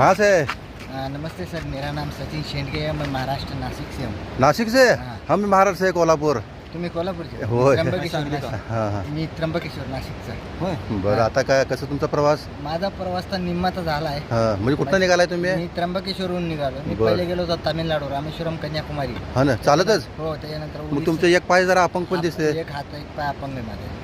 कहाँ से है? नमस्ते सर, मेरा नाम सचिन शेंडगे है. मैं महाराष्ट्र नाशिक से हूँ. नाशिक से? हाँ. हम महाराष्ट्र से कोल्हापूर. तुम्ही कोल्हापूरचे? होय. त्र्यंबकेश्वर नाशिक. हां हां. मी त्र्यंबकेश्वर नाशिकचा. होय. बरं, आता काय कसं तुमचा प्रवास? माझा प्रवास तर निम्माचा झाला आहे. हां, म्हणजे कुठं निघालाय तुम्ही? मी त्र्यंबकेश्वरहून निघालो. मी बरं. पहिले गेलो होतो तामिळनाडू, रामेश्वरम, कन्याकुमारी. हा ना, चालतच? हो, त्याच्यानंतर मग तुमचं एक पाय जरा अपंग पण दिसते. एक हात एक पाय अपंग आहे माझा.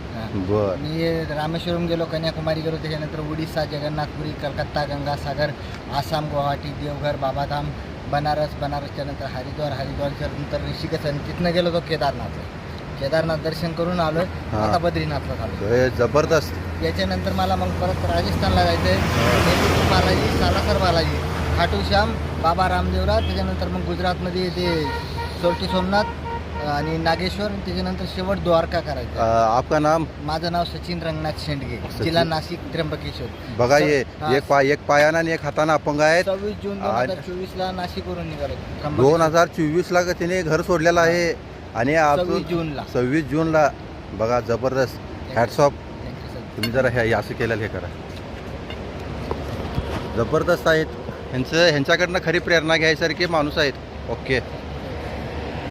बर. मी रामेश्वरम गेलो, कन्याकुमारी गेलो, त्याच्यानंतर उडीसा, जगन्नाथपुरी, कलकत्ता, गंगासागर, आसाम, गुवाहाटी, देवघर, बाबाधाम, बनारसच्या नंतर हरिद्वारच्या नंतर ऋषिकेश, आणि तिथनं गेलो तो केदारनाथ दर्शन करून आलो. आता बद्रीनाथला झालो. जबरदस्त. याच्यानंतर मला मग परत राजस्थानला जायचं आहे. बालाजी, सालासर बालाजी, खाटू श्याम, बाबा रामदेवराज, त्याच्यानंतर मग गुजरातमध्ये ते सोरटी सोमनाथ आणि नागेश्वर, त्याच्यानंतर शेवट द्वारका करायचं. आपका नाम? माझं नाव सचिन रंगनाथ शेंडगे, जिल्हा नाशिक, त्र्यंबकेश्वर. बघा, ये एक पायानं आणि एक हातानं अपंग आहेत. 26 जून 2024ला नाशिकवरून निघालो. 2024ला तिने घर सोडलेलं आहे आणि 26 जूनला बघा, जबरदस्त. Hats off. तुम्ही जरा हे असं केलेलं हे करा, जबरदस्त आहेत. ह्यांच्याकडनं खरी प्रेरणा घ्यायसारखे माणूस आहेत. ओके.